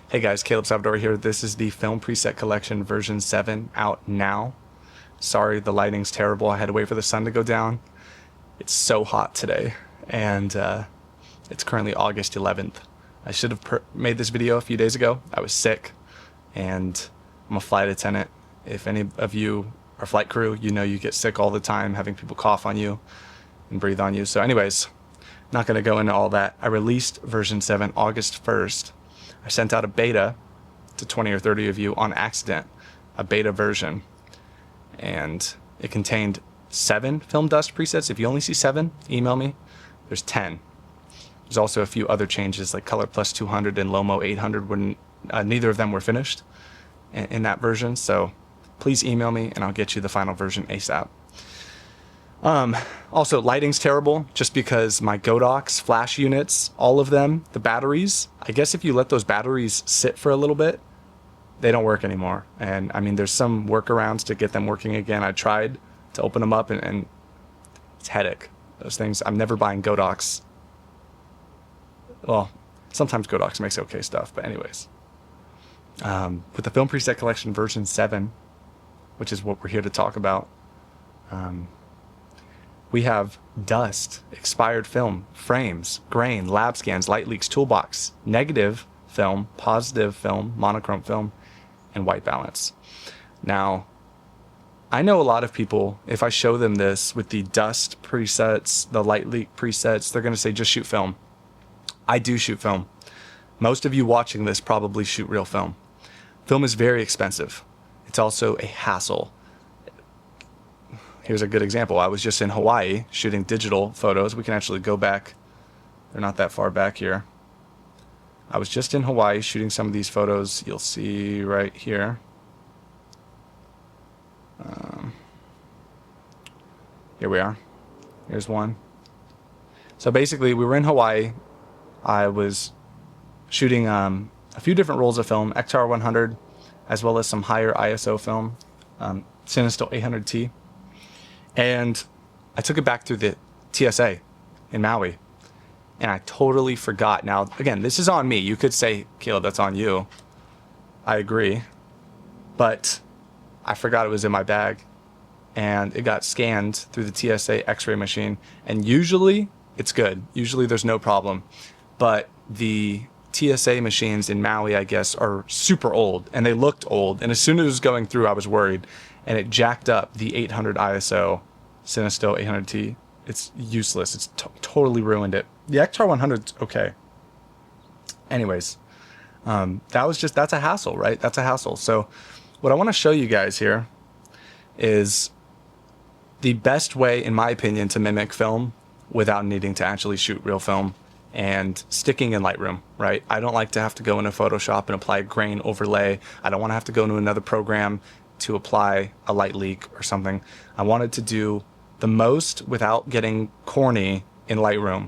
Hey guys, Caleb Salvadori here. This is the Film Preset Collection version 7 out now. Sorry, the lighting's terrible. I had to wait for the sun to go down. It's so hot today, and it's currently August 11th. I should have made this video a few days ago. I was sick, and I'm a flight attendant. If any of you are flight crew, you know you get sick all the time, having people cough on you and breathe on you. So anyways, not going to go into all that. I released version 7 August 1st. I sent out a beta to 20 or 30 of you on accident, a beta version, and it contained 7 film dust presets. If you only see 7, email me. There's 10. There's also a few other changes like Color Plus 200 and Lomo 800 when neither of them were finished in that version. So please email me and I'll get you the final version ASAP. Also, lighting's terrible just because my Godox flash units, all of them, the batteries, I guess if you let those batteries sit for a little bit, they don't work anymore. And I mean, there's some workarounds to get them working again. I tried to open them up and it's headache. Those things, I'm never buying Godox. Well, sometimes Godox makes okay stuff, but anyways. With the Film Preset Collection version 7, which is what we're here to talk about, we have dust, expired film, frames, grain, lab scans, light leaks, toolbox, negative film, positive film, monochrome film, and white balance. Now, I know a lot of people, if I show them this with the dust presets, the light leak presets, they're going to say just shoot film. I do shoot film. Most of you watching this probably shoot real film. Film is very expensive. It's also a hassle. Here's a good example. I was just in Hawaii shooting digital photos. We can actually go back. They're not that far back here. I was just in Hawaii shooting some of these photos. You'll see right here. Here we are. Here's one. So basically, we were in Hawaii. I was shooting a few different rolls of film, XR 100, as well as some higher ISO film, Cinestill 800T. And I took it back through the TSA in Maui, and I totally forgot. Now, again, this is on me. You could say, Caleb, that's on you. I agree. But I forgot it was in my bag, and it got scanned through the TSA x-ray machine. And usually, it's good. Usually, there's no problem. But the TSA machines in Maui, I guess, are super old, and they looked old. And as soon as it was going through, I was worried. And it jacked up the 800 ISO Cinestill 800T. It's useless. It's totally ruined it. The XR 100's okay. Anyways, that's a hassle, right? That's a hassle. So what I want to show you guys here is the best way, in my opinion, to mimic film without needing to actually shoot real film and sticking in Lightroom, right? I don't like to have to go into Photoshop and apply a grain overlay. I don't want to have to go into another program to apply a light leak or something. I wanted to do the most without getting corny in Lightroom,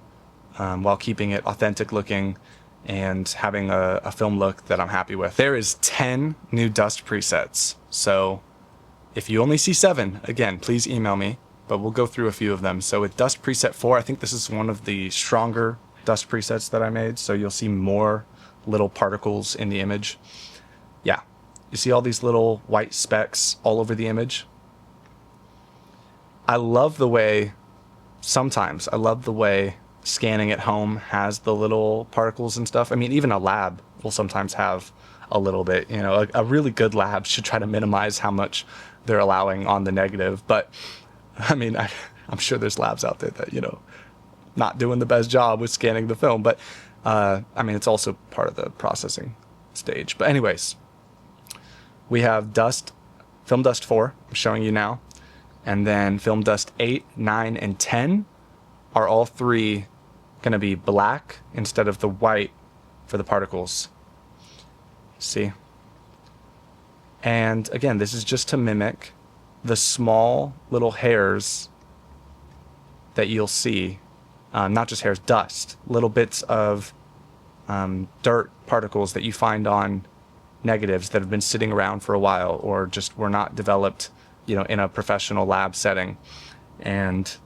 while keeping it authentic looking and having a film look that I'm happy with. There is 10 new dust presets. So if you only see 7, again, please email me, but we'll go through a few of them. So with dust preset 4, I think this is one of the stronger dust presets that I made. So you'll see more little particles in the image. Yeah. You see all these little white specks all over the image? I love the way scanning at home has the little particles and stuff. I mean, even a lab will sometimes have a little bit. You know, a really good lab should try to minimize how much they're allowing on the negative. But, I mean, I'm sure there's labs out there that, you know, not doing the best job with scanning the film. But, I mean, it's also part of the processing stage. But anyways, we have film dust 4, I'm showing you now, and then film dust 8, 9, and 10 are all 3 going to be black instead of the white for the particles. See? And again, this is just to mimic the small little hairs that you'll see, not just hairs, dust, little bits of dirt particles that you find on negatives that have been sitting around for a while or just were not developed, you know, in a professional lab setting. And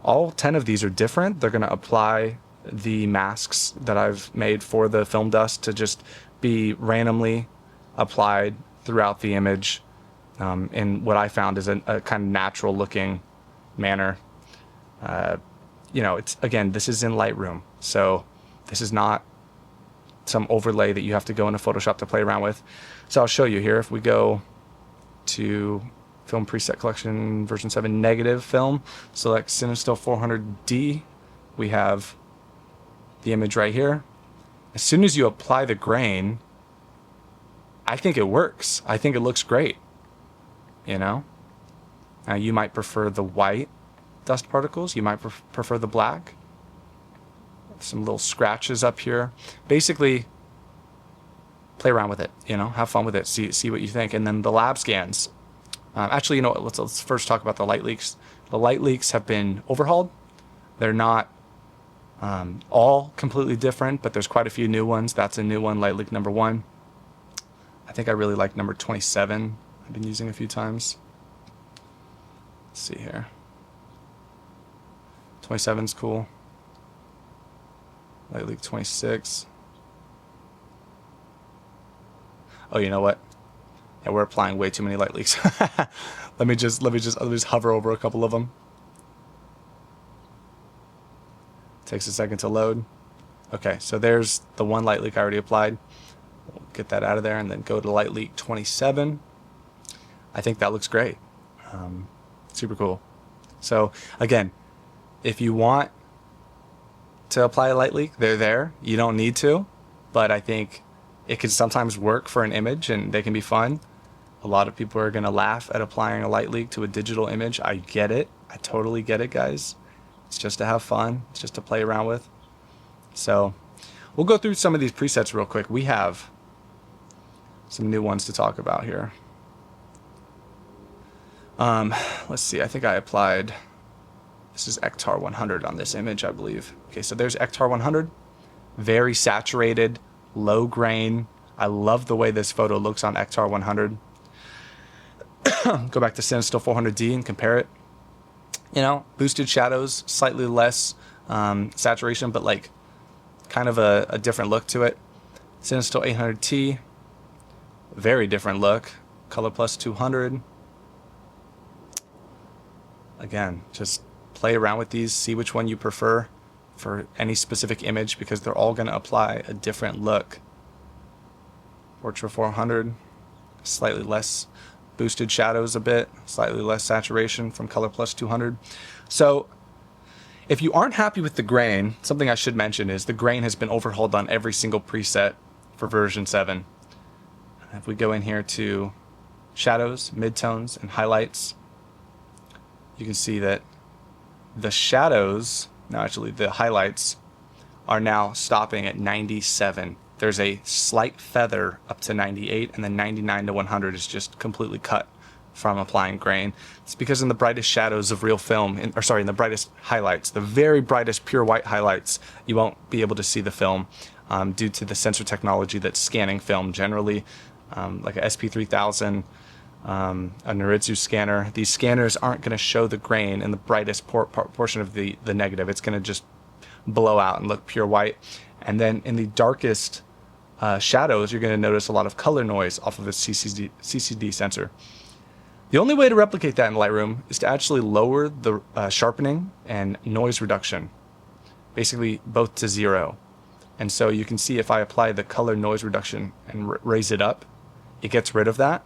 all 10 of these are different. They're going to apply the masks that I've made for the film dust to just be randomly applied throughout the image in what I found is a kind of natural looking manner. It's, again, this is in Lightroom, so this is not some overlay that you have to go into Photoshop to play around with. So I'll show you here. If we go to Film Preset Collection version 7 negative film, select CineStill 400D, we have the image right here. As soon as you apply the grain, I think it works. I think it looks great. Now you might prefer the white dust particles, you might prefer the black. Some little scratches up here. Basically, play around with it, have fun with it, see what you think. And then the lab scans. Actually, let's first talk about the light leaks. The light leaks have been overhauled. They're not all completely different, but there's quite a few new ones. That's a new one, light leak number 1. I think I really like number 27. I've been using a few times. Let's see here. 27's cool. Light leak 26. Oh, you know what? Yeah, we're applying way too many light leaks. Let me just hover over a couple of them. Takes a second to load. Okay, so there's the one light leak I already applied. We'll get that out of there and then go to light leak 27. I think that looks great. Super cool. So again, if you want to apply a light leak, they're there. You don't need to, but I think it can sometimes work for an image and they can be fun. A lot of people are going to laugh at applying a light leak to a digital image. I get it. I totally get it, guys. It's just to have fun. It's just to play around with. So we'll go through some of these presets real quick. We have some new ones to talk about here. Let's see. I think I applied, this is Ektar 100 on this image, I believe. Okay, so there's Ektar 100. Very saturated, low grain. I love the way this photo looks on Ektar 100. Go back to CineStill 400D and compare it. Boosted shadows, slightly less saturation, but like kind of a different look to it. CineStill 800T, very different look. Color Plus 200. Again, just play around with these, see which one you prefer for any specific image because they're all going to apply a different look. Portrait 400, slightly less boosted shadows a bit, slightly less saturation from Color Plus 200. So if you aren't happy with the grain, something I should mention is the grain has been overhauled on every single preset for version 7. If we go in here to shadows, midtones, and highlights, you can see that the shadows, no, actually the highlights, are now stopping at 97. There's a slight feather up to 98, and then 99 to 100 is just completely cut from applying grain. It's because in the brightest shadows of real film, in the brightest highlights, the very brightest pure white highlights, you won't be able to see the film due to the sensor technology that's scanning film generally, like a SP3000, a Noritsu scanner. These scanners aren't going to show the grain in the brightest portion of the negative. It's going to just blow out and look pure white. And then in the darkest shadows, you're going to notice a lot of color noise off of a CCD sensor. The only way to replicate that in Lightroom is to actually lower the sharpening and noise reduction, basically both to 0. And so you can see if I apply the color noise reduction and raise it up, it gets rid of that.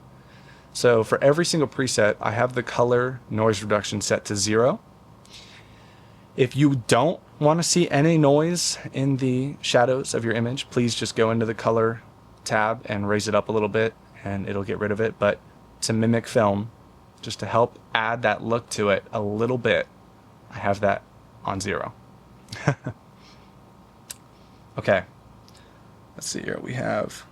So for every single preset, I have the color noise reduction set to 0. If you don't want to see any noise in the shadows of your image, please just go into the color tab and raise it up a little bit and it'll get rid of it. But to mimic film, just to help add that look to it a little bit, I have that on 0. Okay, let's see here. We have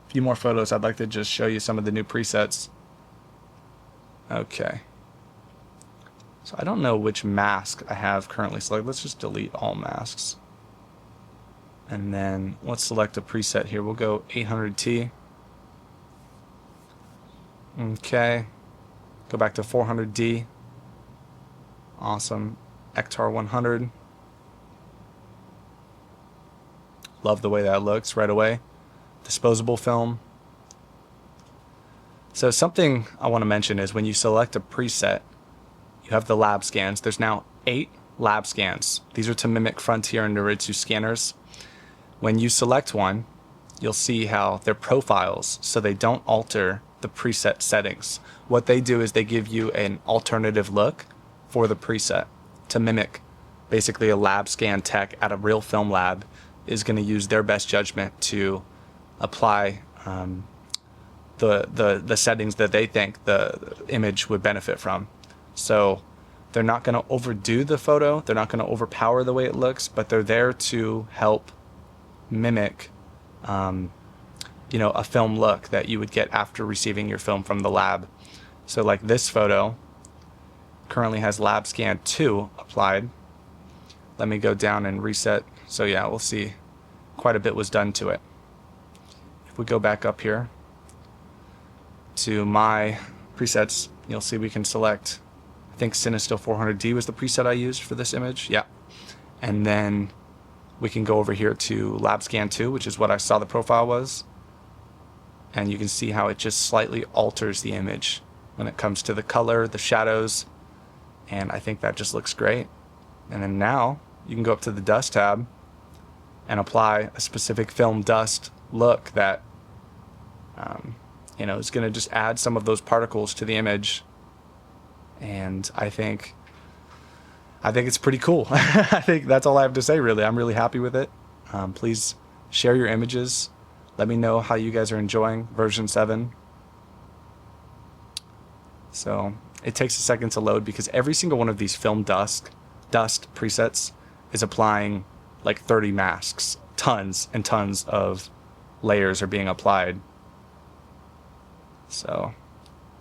a few more photos. I'd like to just show you some of the new presets. Okay. So I don't know which mask I have currently selected. Let's just delete all masks. And then let's select a preset here. We'll go 800T. Okay. Go back to 400D. Awesome. Ektar 100. Love the way that looks right away. disposable film. So something I want to mention is when you select a preset, you have the lab scans. There's now 8 lab scans. These are to mimic Frontier and Noritsu scanners. When you select one, you'll see how they're profiles, so they don't alter the preset settings. What they do is they give you an alternative look for the preset to mimic. Basically, a lab scan tech at a real film lab is going to use their best judgment to apply the settings that they think the image would benefit from. So they're not going to overdo the photo, they're not going to overpower the way it looks, but they're there to help mimic a film look that you would get after receiving your film from the lab. So like this photo currently has lab scan 2 applied. Let me go down and reset. So yeah, we'll see quite a bit was done to it. If we go back up here to my presets, you'll see we can select, I think Cinestill 400D was the preset I used for this image. Yeah. And then we can go over here to lab scan 2, which is what I saw the profile was. And you can see how it just slightly alters the image when it comes to the color, the shadows, and I think that just looks great. And then now you can go up to the dust tab and apply a specific film dust look that is going to just add some of those particles to the image. And I think it's pretty cool. I think that's all I have to say, really. I'm really happy with it. Please share your images. Let me know how you guys are enjoying version 7. So it takes a second to load because every single one of these film dust presets is applying like 30 masks. Tons and tons of layers are being applied. So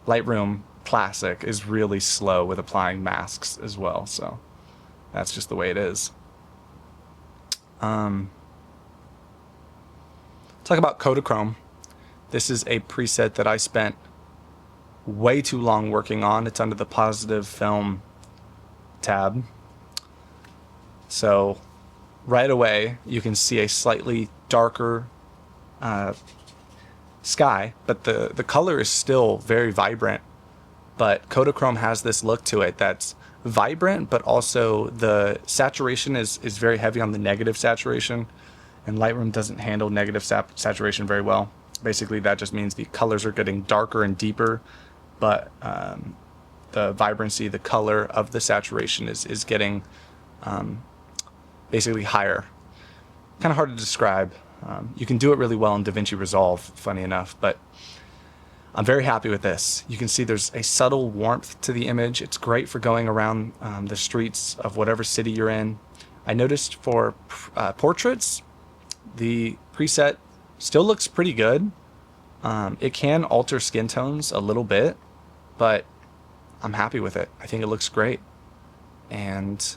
Lightroom Classic is really slow with applying masks as well. So that's just the way it is. Talk about Kodachrome. This is a preset that I spent way too long working on. It's under the positive film tab. So right away you can see a slightly darker sky, but the color is still very vibrant. But Kodachrome has this look to it that's vibrant, but also the saturation is very heavy on the negative saturation, and Lightroom doesn't handle negative saturation very well. Basically, that just means the colors are getting darker and deeper, but the vibrancy, the color of the saturation is getting basically higher. Kind of hard to describe. You can do it really well in DaVinci Resolve, funny enough, but I'm very happy with this. You can see there's a subtle warmth to the image. It's great for going around the streets of whatever city you're in. I noticed for portraits, the preset still looks pretty good. It can alter skin tones a little bit, but I'm happy with it. I think it looks great. And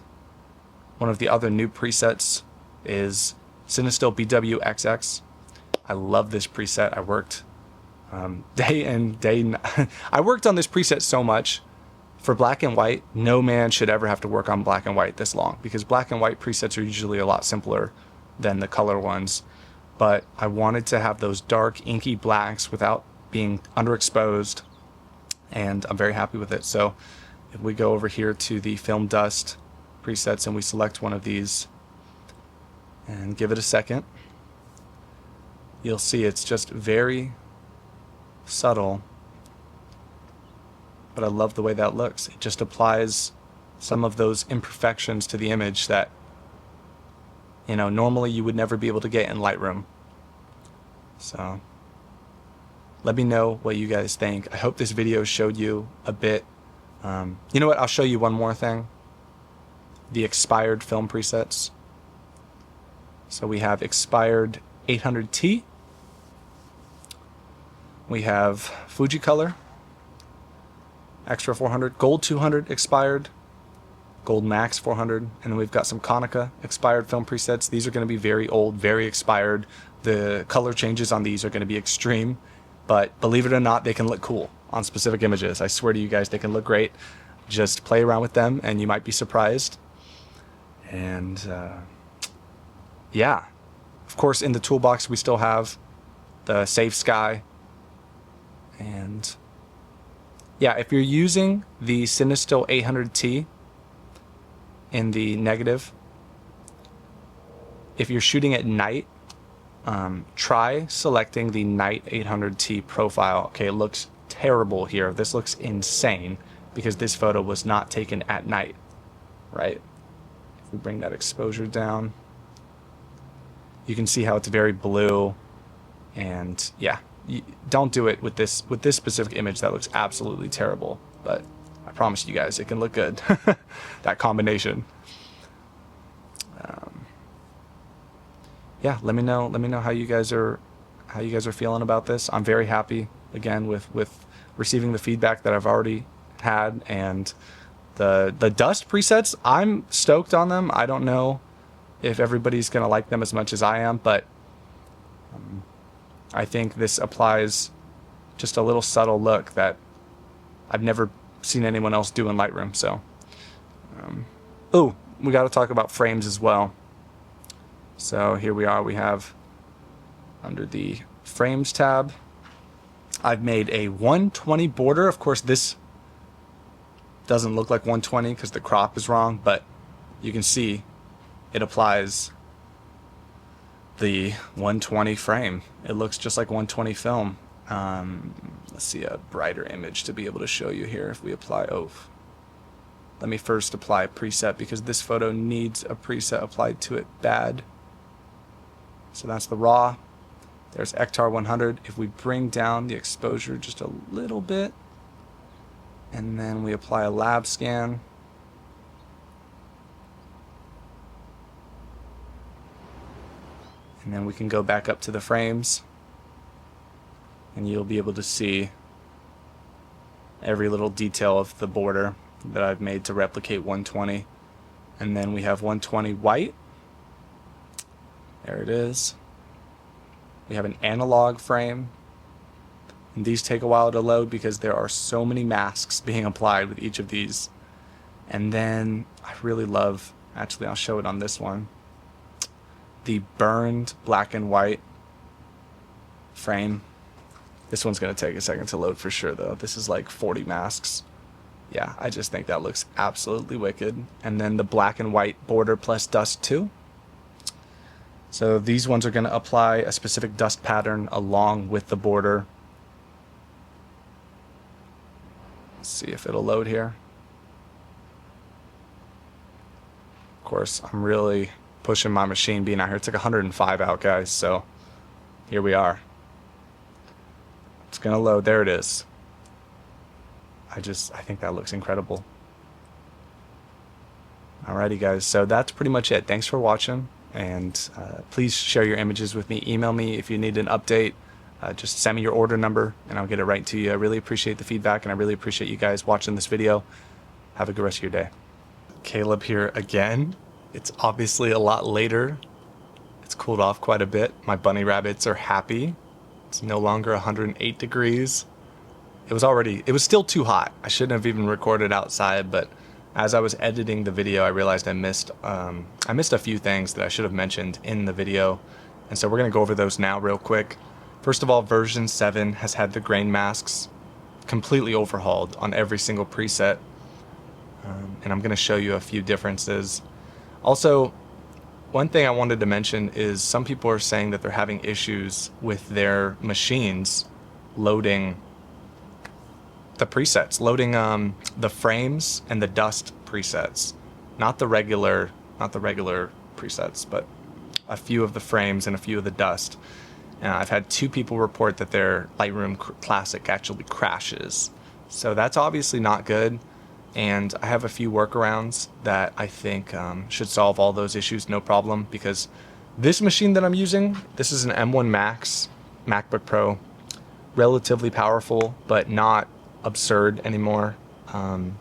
one of the other new presets is Cinestill BWXX. I love this preset. I worked day in, day I worked on this preset so much. For black and white, no man should ever have to work on black and white this long, because black and white presets are usually a lot simpler than the color ones. But I wanted to have those dark, inky blacks without being underexposed, and I'm very happy with it. So if we go over here to the film dust presets and we select one of these and give it a second, you'll see it's just very subtle, but I love the way that looks. It just applies some of those imperfections to the image that normally you would never be able to get in Lightroom. So let me know what you guys think. I hope this video showed you a bit. You know what, I'll show you one more thing. The expired film presets. So we have expired 800T. We have Fuji Color, Extra 400, Gold 200 expired, Gold Max 400, and then we've got some Konica expired film presets. These are going to be very old, very expired. The color changes on these are going to be extreme, but believe it or not, they can look cool on specific images. I swear to you guys, they can look great. Just play around with them and you might be surprised. And yeah, of course in the toolbox we still have the safe sky. And yeah, if you're using the Cinestill 800T in the negative, if you're shooting at night, try selecting the night 800T profile. Okay, it looks terrible here. This looks insane because this photo was not taken at night, right? If we bring that exposure down, you can see how it's very blue. And yeah, don't do it with this specific image. That looks absolutely terrible, but I promise you guys it can look good. That combination. Yeah, let me know how you guys are feeling about this. I'm very happy again with receiving the feedback that I've already had, and the dust presets, I'm stoked on them. I don't know if everybody's gonna like them as much as I am, but I think this applies just a little subtle look that I've never seen anyone else do in Lightroom. So oh, we got to talk about frames as well. So here we are, we have under the frames tab, I've made a 120 border. Of course, this doesn't look like 120 because the crop is wrong, but you can see it applies the 120 frame. It looks just like 120 film. Let's see a brighter image to be able to show you here. If we apply, let me first apply a preset because this photo needs a preset applied to it bad. So that's the raw. There's Ektar 100. If we bring down the exposure just a little bit, and then we apply a lab scan, and then we can go back up to the frames, and you'll be able to see every little detail of the border that I've made to replicate 120. And then we have 120 white. There it is. We have an analog frame, and these take a while to load because there are so many masks being applied with each of these. And then I really love, actually I'll show it on this one, the burned black and white frame. This one's going to take a second to load for sure though. This is like 40 masks. Yeah, I just think that looks absolutely wicked. And then the black and white border plus dust too. So these ones are going to apply a specific dust pattern along with the border. Let's see if it'll load here. Of course, I'm really pushing my machine being out here. It's like 105 out, guys, so here we are. It's going to load. There it is. I think that looks incredible. Alrighty, guys, so that's pretty much it. Thanks for watching. And please share your images with me. Email me if you need an update. Just send me your order number and I'll get it right to you. I really appreciate the feedback and I really appreciate you guys watching this video. Have a good rest of your day. Caleb here again. It's obviously a lot later. It's cooled off quite a bit. My bunny rabbits are happy. It's no longer 108 degrees. It was still too hot. I shouldn't have even recorded outside, but as I was editing the video, I realized I missed a few things that I should have mentioned in the video, and so we're going to go over those now real quick. First of all, version 7 has had the grain masks completely overhauled on every single preset, and I'm going to show you a few differences. Also, one thing I wanted to mention is some people are saying that they're having issues with their machines loading the presets, loading the frames and the dust presets, not the regular presets, but a few of the frames and a few of the dust. I've had 2 people report that their Lightroom Classic actually crashes, so that's obviously not good. And I have a few workarounds that I think should solve all those issues, no problem. Because this machine that I'm using, this is an M1 Max MacBook Pro, relatively powerful, but not absurd anymore. And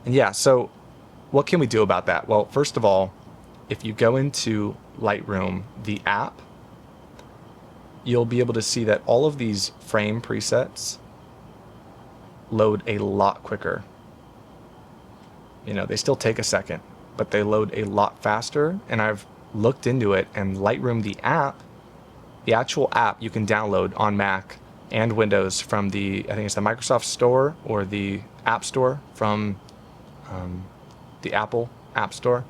yeah, so what can we do about that? Well, first of all, if you go into Lightroom, the app, you'll be able to see that all of these frame presets load a lot quicker. You know, they still take a second, but they load a lot faster. And I've looked into it, and Lightroom, the app, The actual app you can download on Mac and Windows from the, I think it's the Microsoft Store or the App Store from the Apple App Store.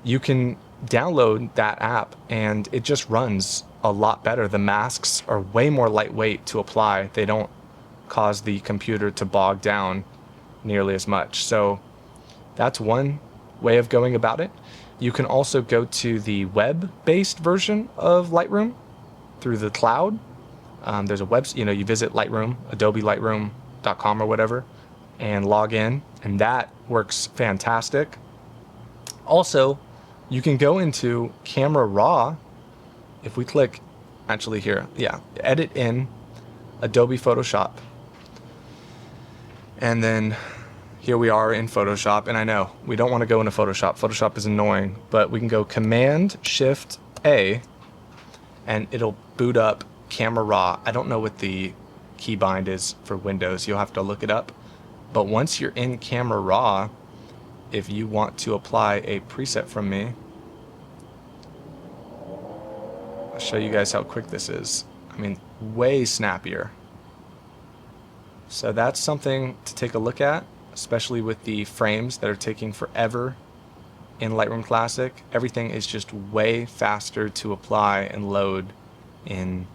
You can download that app and it just runs a lot better. The masks are way more lightweight to apply. They don't cause the computer to bog down nearly as much. So that's one way of going about it. You can also go to the web-based version of Lightroom through the cloud. There's a web, you visit Lightroom, Adobe Lightroom.com or whatever, and log in, and that works fantastic. Also, you can go into Camera Raw. If we click, actually here, edit in Adobe Photoshop. And then here we are in Photoshop, and I know we don't want to go into Photoshop. Photoshop is annoying, but we can go Command-Shift-A, and it'll boot up Camera Raw. I don't know what the keybind is for Windows. You'll have to look it up. But once you're in Camera Raw, if you want to apply a preset from me, I'll show you guys how quick this is. I mean, way snappier. So that's something to take a look at, especially with the frames that are taking forever in Lightroom Classic. Everything is just way faster to apply and load in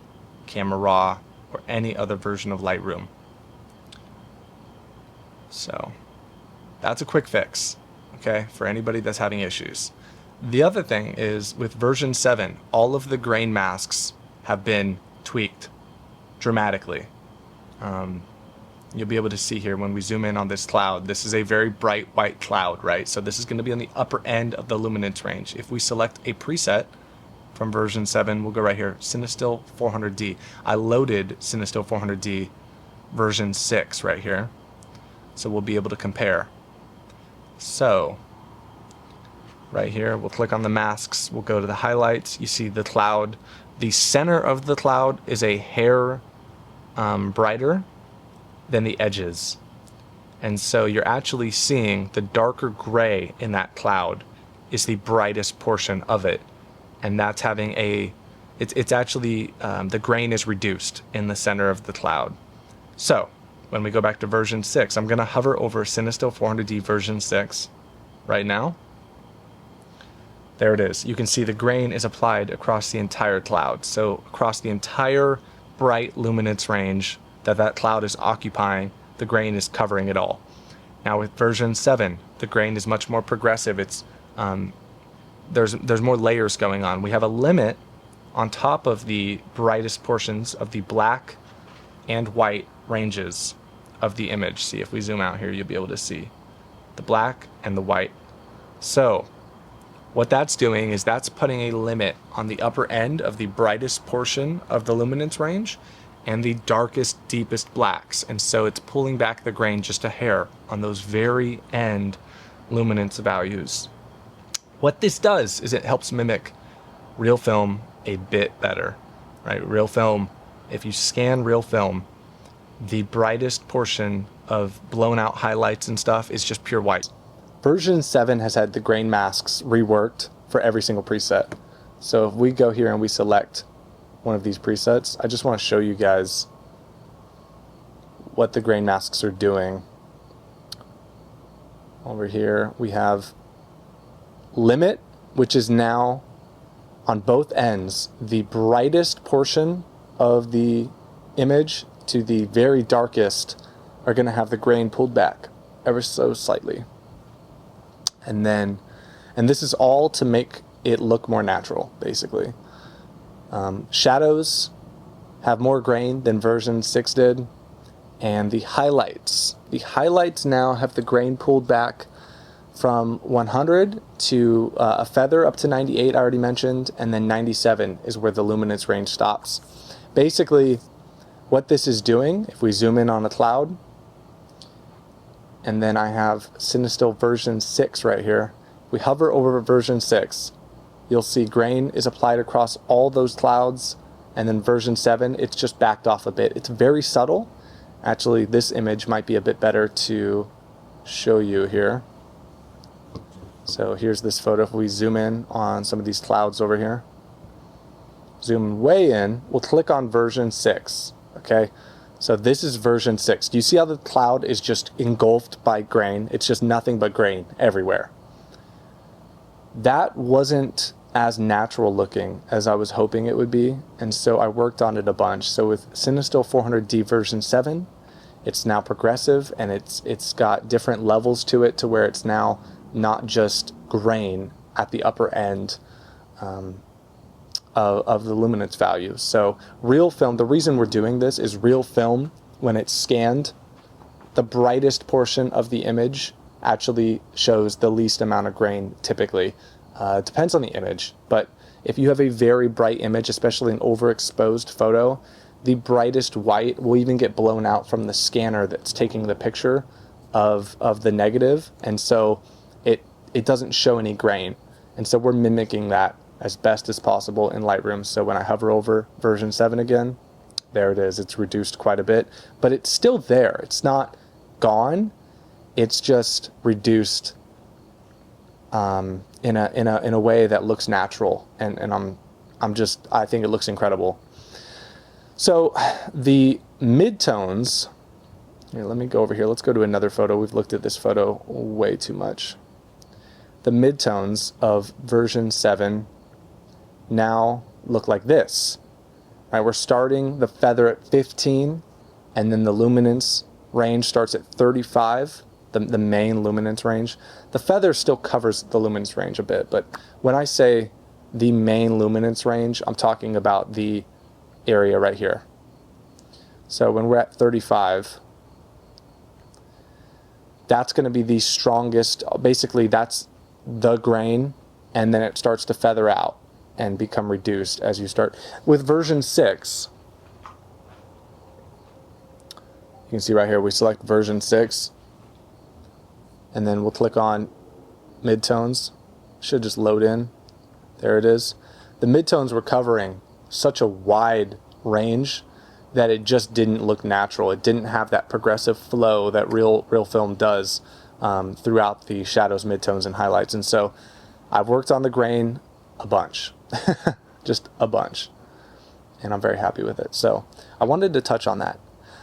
Camera Raw or any other version of Lightroom. So that's a quick fix, okay, for anybody that's having issues. The other thing is with version 7, all of the grain masks have been tweaked dramatically. You'll be able to see here when we zoom in on this cloud. This is a very bright white cloud, right? So this is going to be on the upper end of the luminance range. If we select a preset from version 7, we'll go right here, Cinestill 400D. I loaded Cinestill 400D version 6 right here, so we'll be able to compare. So right here, we'll click on the masks, we'll go to the highlights, you see the cloud. The center of the cloud is a hair brighter than the edges. And so you're actually seeing the darker gray in that cloud is the brightest portion of it. And that's having it's actually, the grain is reduced in the center of the cloud. So when we go back to version 6, I'm going to hover over Cinestill 400D version 6 right now. There it is. You can see the grain is applied across the entire cloud. So across the entire bright luminance range that cloud is occupying, the grain is covering it all. Now with version 7, the grain is much more progressive. It's there's more layers going on. We have a limit on top of the brightest portions of the black and white ranges of the image. See, if we zoom out here, you'll be able to see the black and the white. So what that's doing is that's putting a limit on the upper end of the brightest portion of the luminance range and the darkest, deepest blacks. And so it's pulling back the grain just a hair on those very end luminance values. What this does is it helps mimic real film a bit better, right? Real film, if you scan real film, the brightest portion of blown out highlights and stuff is just pure white. Version 7 has had the grain masks reworked for every single preset. So if we go here and we select one of these presets, I just want to show you guys what the grain masks are doing. Over here we have limit, which is now on both ends the brightest portion of the image to the very darkest are going to have the grain pulled back ever so slightly. And this is all to make it look more natural, basically. Shadows have more grain than version 6 did, and the highlights now have the grain pulled back from 100 to a feather up to 98, I already mentioned, and then 97 is where the luminance range stops. Basically, what this is doing, if we zoom in on a cloud, and then I have Cinestill version 6 right here, we hover over version 6, you'll see grain is applied across all those clouds, and then version 7, it's just backed off a bit. It's very subtle. Actually, this image might be a bit better to show you here. So here's this photo if we zoom in on some of these clouds over here. zoom way in, we'll click on version 6, okay? So this is version 6. Do you see how the cloud is just engulfed by grain? It's just nothing but grain everywhere. That wasn't as natural looking as I was hoping it would be, and so I worked on it a bunch. So with Cinestill 400D version 7, it's now progressive, and it's got different levels to it to where it's now not just grain at the upper end of the luminance value. So real film, the reason we're doing this is real film, when it's scanned, the brightest portion of the image actually shows the least amount of grain typically. It depends on the image, but if you have a very bright image, especially an overexposed photo, the brightest white will even get blown out from the scanner that's taking the picture of the negative, and so it doesn't show any grain. And so we're mimicking that as best as possible in Lightroom. So when I hover over version 7 again, there it is. It's reduced quite a bit, but it's still there. It's not gone. It's just reduced in a way that looks natural, and I think it looks incredible. So the midtones, here, let me go over here. Let's go to another photo. We've looked at this photo way too much. The midtones of version 7 now look like this. Right, we're starting the feather at 15, and then the luminance range starts at 35, the main luminance range. The feather still covers the luminance range a bit, but when I say the main luminance range, I'm talking about the area right here. So when we're at 35, that's going to be the strongest, basically that's the grain, and then it starts to feather out and become reduced as you start. With version 6, you can see right here, we select version 6, and then we'll click on midtones. Should just load in. There it is. The midtones were covering such a wide range that it just didn't look natural. It didn't have that progressive flow that real film does throughout the shadows, midtones, and highlights. And so I've worked on the grain a bunch, just a bunch, and I'm very happy with it. So I wanted to touch on that.